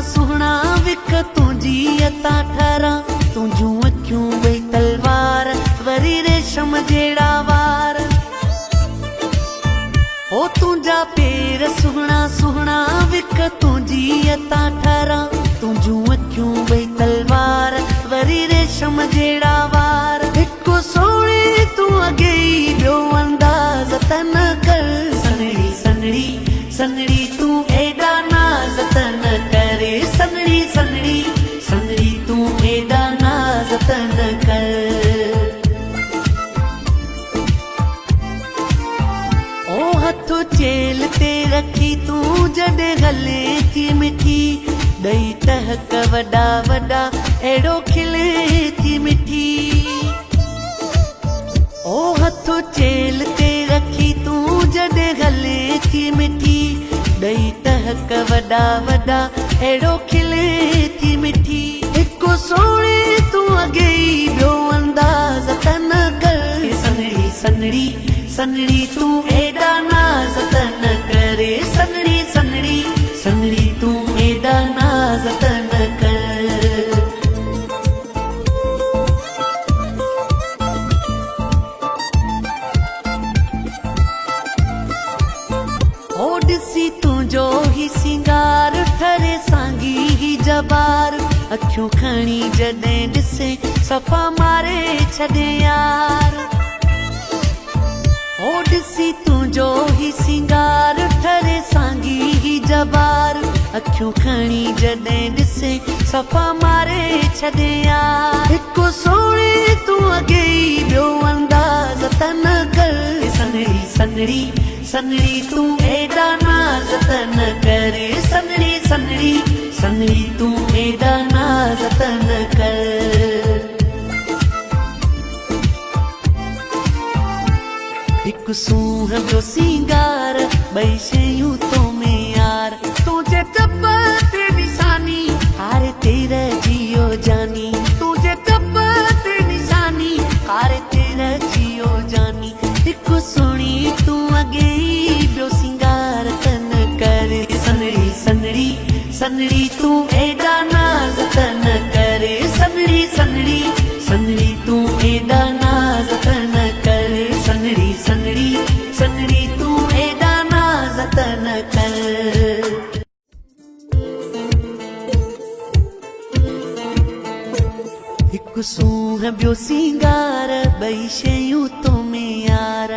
सुहना विक तुझी अता ठहरा तुझू अखियूं बई तलवार वरी रेशम जेड़ा वार ओ तुझा पेर सुहना सुहना विक तुझी अता ठहरा तुझू अखियूं बई तलवार वरी रेशम जेड़ा वार हिकु सोने तू अगे ॿियो अंदाज़ तन कर सनड़ी सनड़ी सनड़ी तू एडा नाज़ तन करे सनड़ी सनड़ी सनड़ी तू एडा नाज़ तन कर ओ हथो चेल ते रखी तू जॾे गले थी मिठी दई टहक वॾा वॾा एड़ो खिले थी मिठी ओ हथो चेल ते रखी तू जॾे गले थी मिठी दई टहक वॾा वॾा एड़ो खिले थी मिठी हिकु सोने तू अगे ॿियो अंदाज़ तन कर सनड़ी सनड़ी सनड़ी तू एडा नाज़ तन करे सनड़ी सनड़ी सनड़ी तू एडा नाज़ तन कर ओ ॾिसी तुंहिंजो ही सिंगार ठरे सांगी ही जबार अखियूं खणी जॾहिं ॾिसे सफ़ा मारे छॾे यार ओ ॾिसी तुंहिंजो ही सिंगार ठरे सांगी ही जबार अखियूं खणी जॾहिं ॾिसे सफ़ा मारे छॾे यार हिकु सोने तू अगे ॿियो अंदाज़ तन कर सनड़ी सनड़ी सनड़ी तू एडा नाज़ तन करे सनड़ी सनड़ी सनड़ी तू एडा नाज़ तन कर हिकु सूंह ॿियो सिंगार ॿई शयूं तो में यार तुंहिंजे टप ते निशानी हारे तेरा जियो जानी तुंहिंजे टप ते निशानी हारे तेरा जियो जानी हिकु सुणी तू अगे ॿियो सिंगार तन करे सनड़ी सनड़ी सनड़ी तू एडा नाज़ तन करे सनड़ी सनड़ी सनड़ी तू एडा नाज़ तन करे सनड़ी सनड़ी सनड़ी तू एडा नाज़ तन कर हिकु सूंह ॿियो सिंगार ॿई शयूं तो में यार